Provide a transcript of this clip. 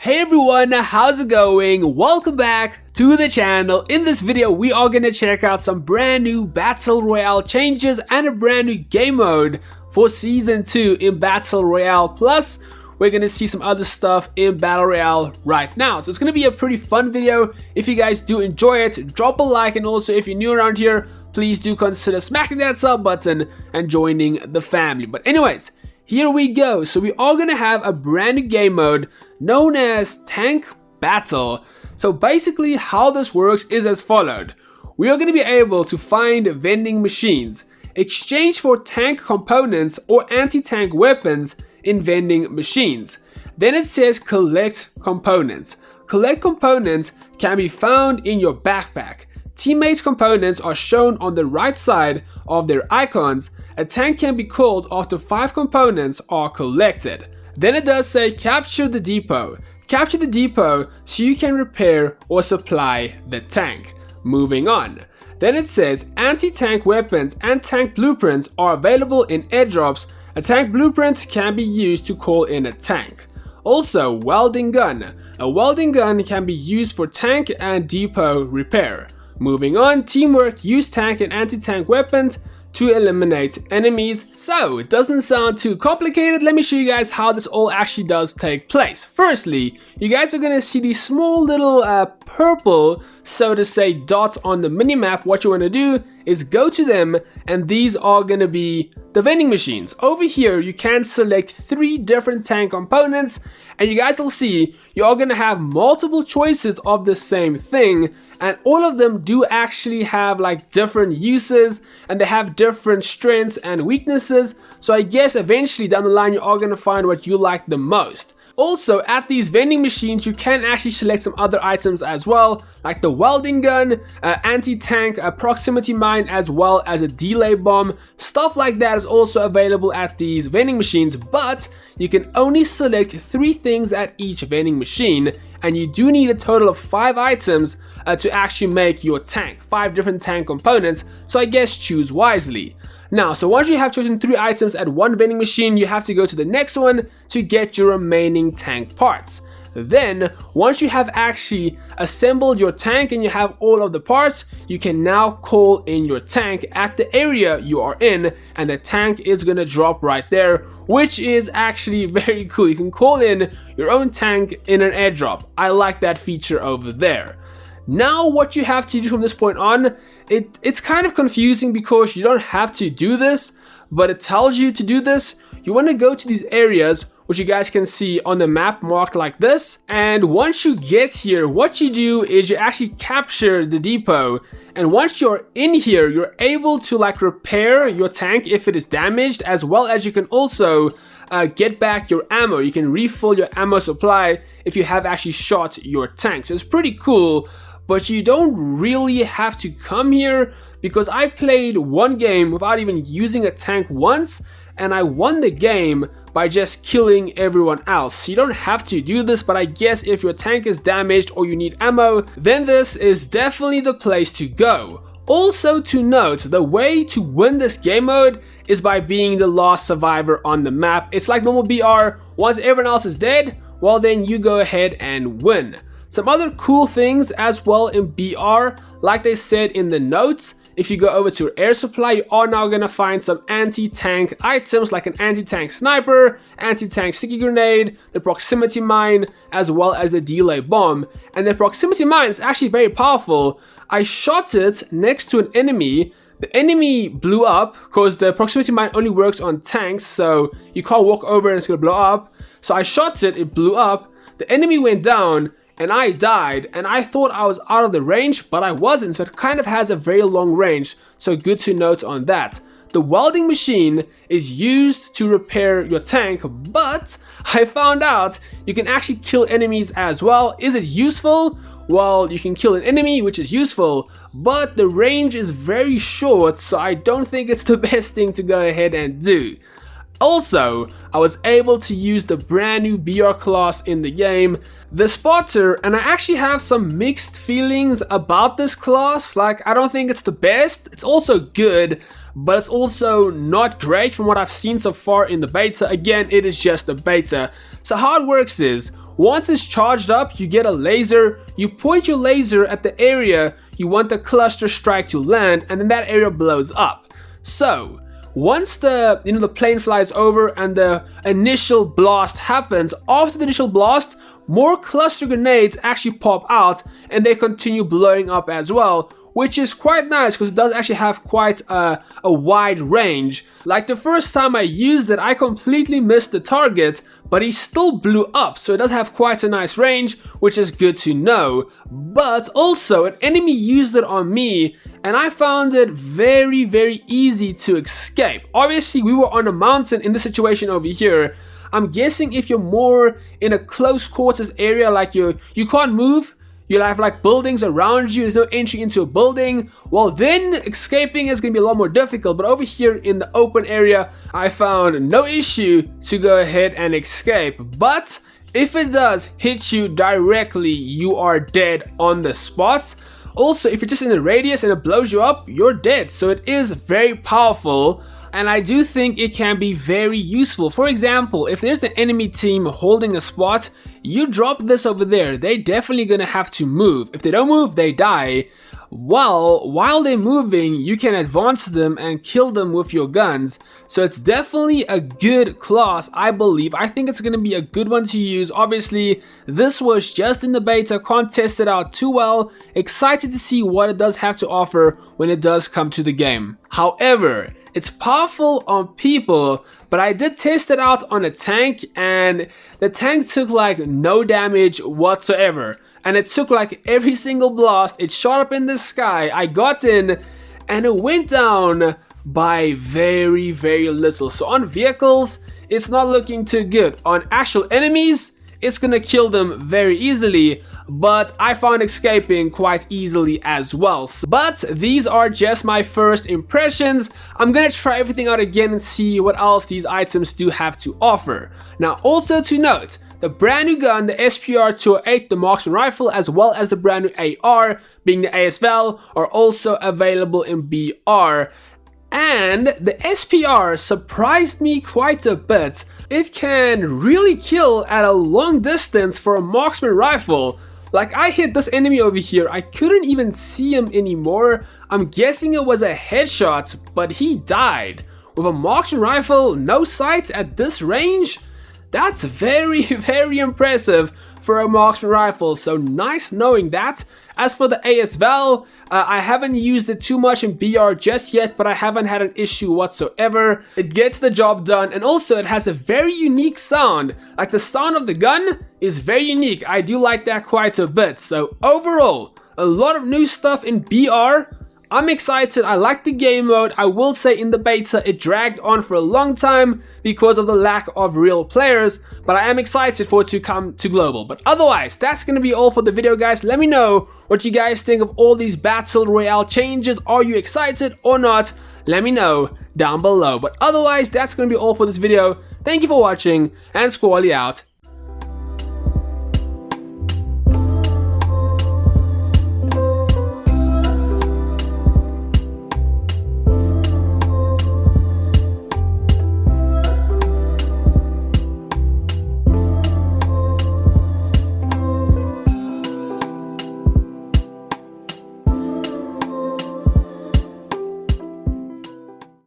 Hey everyone, how's it going? Welcome back to the channel. In this video, we are going to check out some brand new Battle Royale changes and a brand new game mode for Season 2 in Battle Royale. Plus, we're going to see some other stuff in Battle Royale right now. So it's going to be a pretty fun video. If you guys do enjoy it, drop a like, and also if you're new around here, please do consider smacking that sub button and joining the family. But anyways, here we go. So we are going to have a brand new game mode known as Tank Battle. So basically how this works is as followed. We are going to be able to find vending machines, exchange for tank components or anti-tank weapons in vending machines. Then it says collect components. Collect components can be found in your backpack. Teammates' components are shown on the right side of their icons. A tank can be called after 5 components are collected. Then it does say capture the depot. Capture the depot so you can repair or supply the tank. Moving on. Then it says anti-tank weapons and tank blueprints are available in airdrops. A tank blueprint can be used to call in a tank. Also, welding gun. A welding gun can be used for tank and depot repair. Moving on, teamwork, use tank and anti-tank weapons to eliminate enemies. So it doesn't sound too complicated. Let me show you guys how this all actually does take place. Firstly, you guys are going to see these small little purple, so to say, dots on the minimap. What you want to do is go to them, and these are going to be the vending machines. Over here you can select 3 different tank components, and you guys will see you are going to have multiple choices of the same thing, and all of them do actually have like different uses, and they have different strengths and weaknesses. So I guess eventually down the line you are going to find what you like the most. Also, at these vending machines, you can actually select some other items as well, like the welding gun, anti-tank, proximity mine, as well as a delay bomb. Stuff like that is also available at these vending machines, but you can only select 3 things at each vending machine, and you do need a total of 5 items to actually make your tank. 5 different tank components, so I guess choose wisely. Now, so once you have chosen 3 items at one vending machine, you have to go to the next one to get your remaining tank parts. Then, once you have actually assembled your tank and you have all of the parts, you can now call in your tank at the area you are in, and the tank is gonna drop right there, which is actually very cool. You can call in your own tank in an airdrop. I like that feature over there. Now what you have to do from this point on, it's kind of confusing because you don't have to do this, but it tells you to do this. You want to go to these areas, which you guys can see on the map marked like this, and once you get here, what you do is you actually capture the depot, and once you're in here, you're able to like repair your tank if it is damaged, as well as you can also get back your ammo. You can refill your ammo supply if you have actually shot your tank. So it's pretty cool. But you don't really have to come here, because I played one game without even using a tank once, and I won the game by just killing everyone else. You don't have to do this, but I guess if your tank is damaged or you need ammo, then this is definitely the place to go. Also to note, the way to win this game mode is by being the last survivor on the map. It's like normal BR. Once everyone else is dead, well then you go ahead and win. Some other cool things as well in BR, like they said in the notes, if you go over to air supply, you are now going to find some anti-tank items like an anti-tank sniper, anti-tank sticky grenade, the proximity mine, as well as the delay bomb. And the proximity mine is actually very powerful. I shot it next to an enemy. The enemy blew up because the proximity mine only works on tanks, so you can't walk over and it's going to blow up. So I shot it, it blew up, the enemy went down, and I died, and I thought I was out of the range, but I wasn't, so it kind of has a very long range, so good to note on that. The welding machine is used to repair your tank, but I found out you can actually kill enemies as well. Is it useful? Well, you can kill an enemy, which is useful, but the range is very short, so I don't think it's the best thing to go ahead and do. Also, I was able to use the brand new BR class in the game, the Spotter, and I actually have some mixed feelings about this class. Like, I don't think it's the best. It's also good, but it's also not great from what I've seen so far in the beta. Again, it is just a beta. So how it works is, Once it's charged up, you get a laser. You point your laser at the area you want the cluster strike to land, and then that area blows up. So once the plane flies over and the initial blast happens, after the initial blast, more cluster grenades actually pop out and they continue blowing up as well, which is quite nice because it does actually have quite a wide range. Like the first time I used it, I completely missed the target, but he still blew up, so it does have quite a nice range, which is good to know. But also, an enemy used it on me, and I found it very, very easy to escape. Obviously, we were on a mountain in the situation over here. I'm guessing if you're more in a close quarters area, like you can't move, you'll have like buildings around you, there's no entry into a building, well then escaping is going to be a lot more difficult. But over here in the open area, I found no issue to go ahead and escape. But if it does hit you directly, you are dead on the spot. Also, if you're just in a radius and it blows you up, you're dead. So it is very powerful, and I do think it can be very useful. For example, if there's an enemy team holding a spot, you drop this over there, they're definitely gonna have to move. If they don't move, they die. Well, while they're moving, you can advance them and kill them with your guns. So it's definitely a good class, I believe. I think it's going to be a good one to use. Obviously, this was just in the beta, can't test it out too well. Excited to see what it does have to offer when it does come to the game. However, it's powerful on people, but I did test it out on a tank, and the tank took like no damage whatsoever. And it took like every single blast, it shot up in the sky, I got in, and it went down by very, very little. So on vehicles, it's not looking too good. On actual enemies, it's gonna kill them very easily, but I found escaping quite easily as well. But these are just my first impressions. I'm gonna try everything out again and see what else these items do have to offer. Now, also to note, the brand new gun, the SPR-208, the marksman rifle, as well as the brand new AR, being the ASVAL, are also available in BR. And the SPR surprised me quite a bit. It can really kill at a long distance for a marksman rifle. Like, I hit this enemy over here, I couldn't even see him anymore. I'm guessing it was a headshot, but he died. With a marksman rifle, no sight at this range? That's very, very impressive for a marksman rifle, so nice knowing that. As for the ASVAL, I haven't used it too much in BR just yet, but I haven't had an issue whatsoever. It gets the job done, and also it has a very unique sound. Like, the sound of the gun is very unique. I do like that quite a bit. So overall, a lot of new stuff in BR. I'm excited. I like the game mode. I will say in the beta it dragged on for a long time because of the lack of real players, but I am excited for it to come to global. But otherwise, that's going to be all for the video, guys. Let me know what you guys think of all these Battle Royale changes. Are you excited or not? Let me know down below. But otherwise, that's going to be all for this video. Thank you for watching, and Squally out.